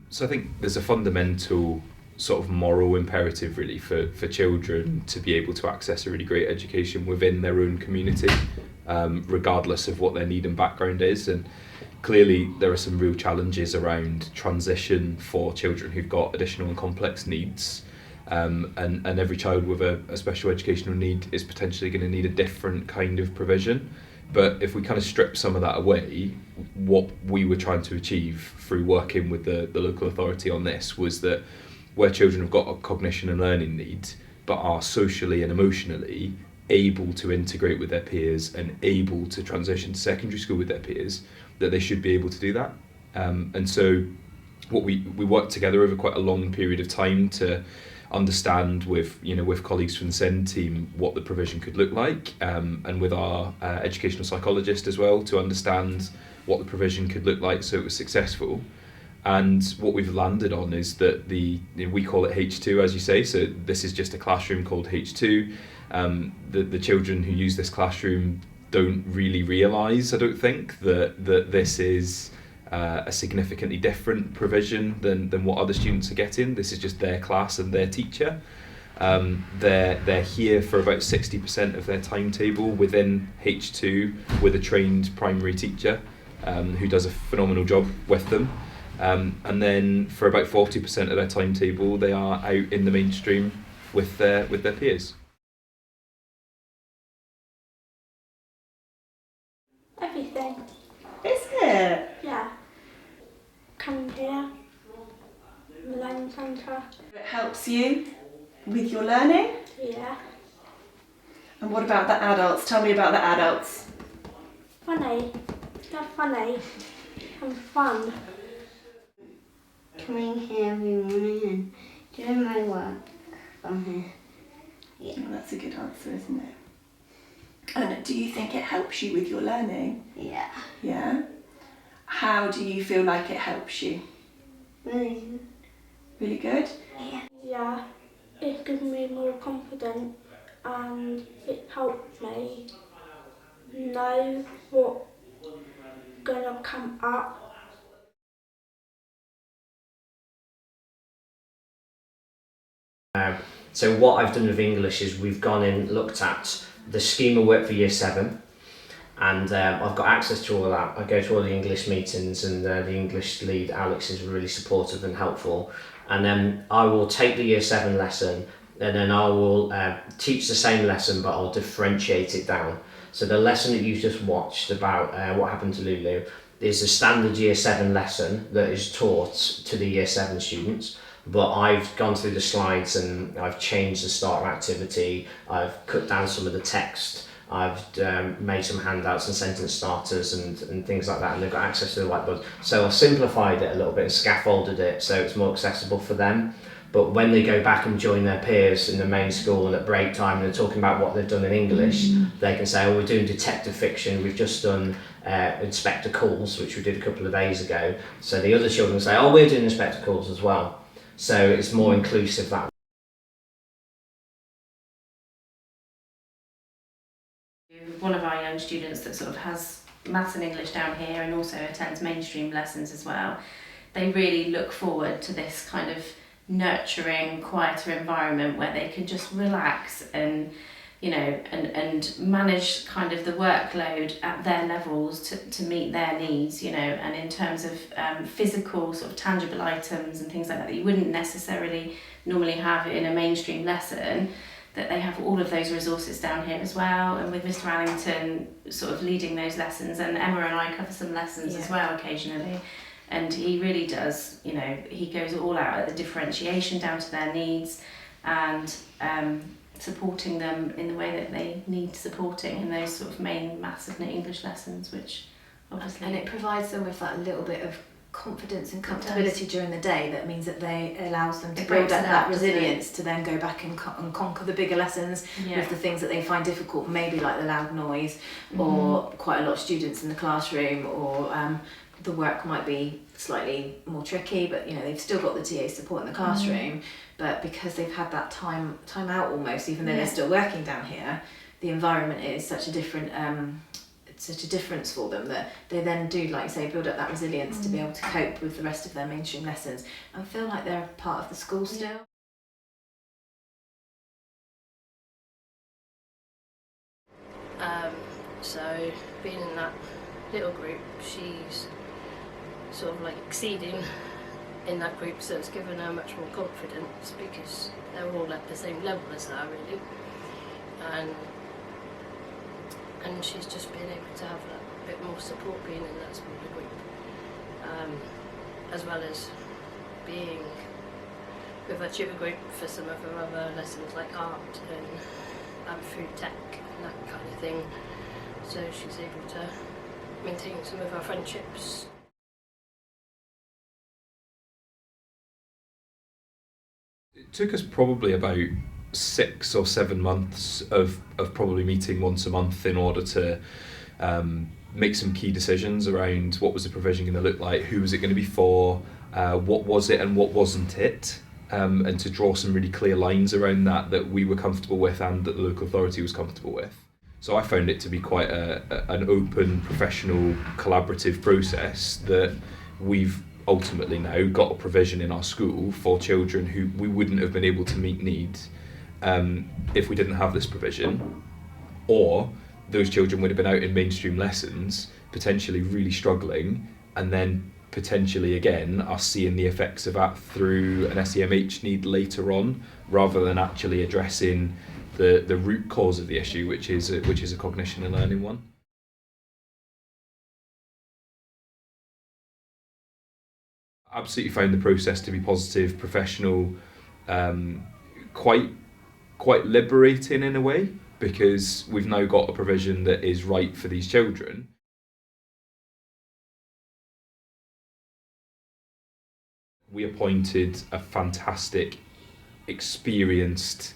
So I think there's a fundamental sort of moral imperative really for children to be able to access a really great education within their own community, regardless of what their need and background is. And clearly there are some real challenges around transition for children who've got additional and complex needs. And every child with a special educational need is potentially going to need a different kind of provision. But if we kind of strip some of that away, what we were trying to achieve through working with the local authority on this was that where children have got a cognition and learning needs, but are socially and emotionally able to integrate with their peers and able to transition to secondary school with their peers, that they should be able to do that. And so what we worked together over quite a long period of time to understand with colleagues from the SEND team what the provision could look like, and with our educational psychologist as well to understand what the provision could look like so it was successful. And what we've landed on is that we call it H2, as you say, so this is just a classroom called H2. The children who use this classroom don't really realise, I don't think, that this is a significantly different provision than what other students are getting. This is just their class and their teacher. They're here for about 60% of their timetable within H2 with a trained primary teacher who does a phenomenal job with them. And then for about 40% of their timetable, they are out in the mainstream with their peers. Everything. Is it? Yeah. Come here. The learning centre. It helps you with your learning? Yeah. And what about the adults? Tell me about the adults. Funny. They're funny. And fun. Coming here every morning and doing my work from here. Yeah. Well, that's a good answer, isn't it? And do you think it helps you with your learning? Yeah. Yeah? How do you feel like it helps you? Really good. Really good? Yeah. It's given me more confidence and it helped me know what's gonna come up. So what I've done with English is we've gone in, looked at the scheme of work for year 7, and I've got access to all that. I go to all the English meetings, and the English lead, Alex, is really supportive and helpful. And then I will take the year 7 lesson, and then I will teach the same lesson, but I'll differentiate it down. So the lesson that you've just watched about what happened to Lulu is a standard year 7 lesson that is taught to the year 7 students. But I've gone through the slides and I've changed the starter activity, I've cut down some of the text, I've made some handouts and sentence starters and things like that, and they've got access to the whiteboard. So I've simplified it a little bit and scaffolded it so it's more accessible for them. But when they go back and join their peers in the main school and at break time and they're talking about what they've done in English, they can say, oh, we're doing detective fiction, we've just done Inspector Calls, which we did a couple of days ago. So the other children say, oh, we're doing Inspector Calls as well. So it's more inclusive that way. One of our young students that sort of has maths and English down here and also attends mainstream lessons as well, they really look forward to this kind of nurturing, quieter environment where they can just relax and and manage kind of the workload at their levels to meet their needs, and in terms of physical sort of tangible items and things like that you wouldn't necessarily normally have in a mainstream lesson, that they have all of those resources down here as well. And with Mr. Allington sort of leading those lessons, and Emma and I cover some lessons as well occasionally, and he really does, he goes all out at the differentiation down to their needs and supporting them in the way that they need supporting in those sort of main maths and English lessons, which obviously... And it provides them with that little bit of confidence and comfortability during the day that means that they allows them to build up that resilience to then go back and conquer the bigger lessons with the things that they find difficult, maybe like the loud noise or quite a lot of students in the classroom, or the work might be slightly more tricky, but they've still got the TA support in the classroom, but because they've had that time out almost, even though they're still working down here, the environment is such a different such a difference for them that they then do, like you say, build up that resilience to be able to cope with the rest of their mainstream lessons and feel like they're part of the school still. So being in that little group, she's sort of like exceeding in that group, so it's given her much more confidence because they're all at the same level as her really, and she's just been able to have a bit more support being in that smaller group, as well as being with her tutor group for some of her other lessons like art and food tech and that kind of thing, so she's able to maintain some of her friendships. It took us probably about 6 or 7 months of probably meeting once a month in order to make some key decisions around what was the provision going to look like, who was it going to be for, what was it and what wasn't it, and to draw some really clear lines around that we were comfortable with and that the local authority was comfortable with. So I found it to be quite an open, professional, collaborative process that we've ultimately now got a provision in our school for children who we wouldn't have been able to meet needs if we didn't have this provision, or those children would have been out in mainstream lessons potentially really struggling, and then potentially again are seeing the effects of that through an SEMH need later on, rather than actually addressing the root cause of the issue, which is a cognition and learning one. Absolutely found the process to be positive, professional, quite liberating in a way, because we've now got a provision that is right for these children. We appointed a fantastic, experienced,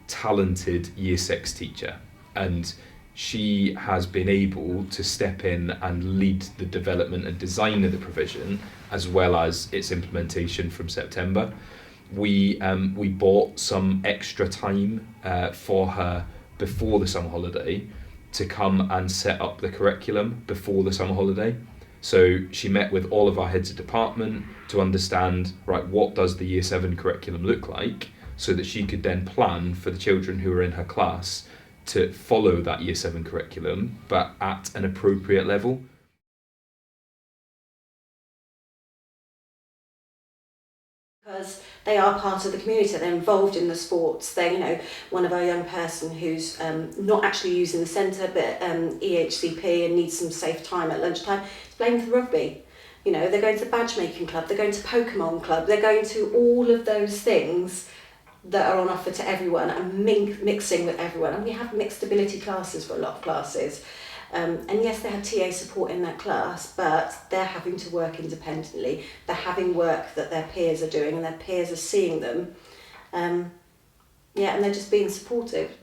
talented Year 6 teacher, and she has been able to step in and lead the development and design of the provision, as well as its implementation from September. We bought some extra time for her before the summer holiday to come and set up the curriculum before the summer holiday. So she met with all of our heads of department to understand, right, what does the Year 7 curriculum look like, so that she could then plan for the children who are in her class to follow that Year 7 curriculum, but at an appropriate level. Because they are part of the community, they're involved in the sports. They, one of our young person who's not actually using the centre, but EHCP and needs some safe time at lunchtime, is playing for rugby. They're going to the badge making club, they're going to Pokemon club, they're going to all of those things that are on offer to everyone and mixing with everyone. And we have mixed ability classes for a lot of classes. And yes, they have TA support in that class, but they're having to work independently. They're having work that their peers are doing and their peers are seeing them. And they're just being supportive.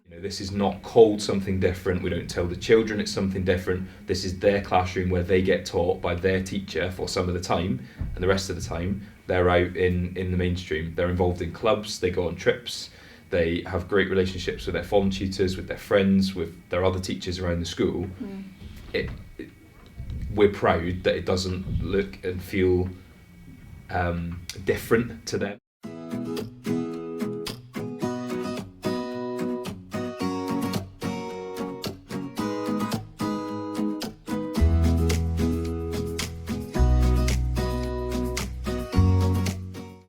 This is not called something different. We don't tell the children it's something different. This is their classroom where they get taught by their teacher for some of the time, and the rest of the time they're out in the mainstream. They're involved in clubs, they go on trips, they have great relationships with their form tutors, with their friends, with their other teachers around the school. We're proud that it doesn't look and feel different to them.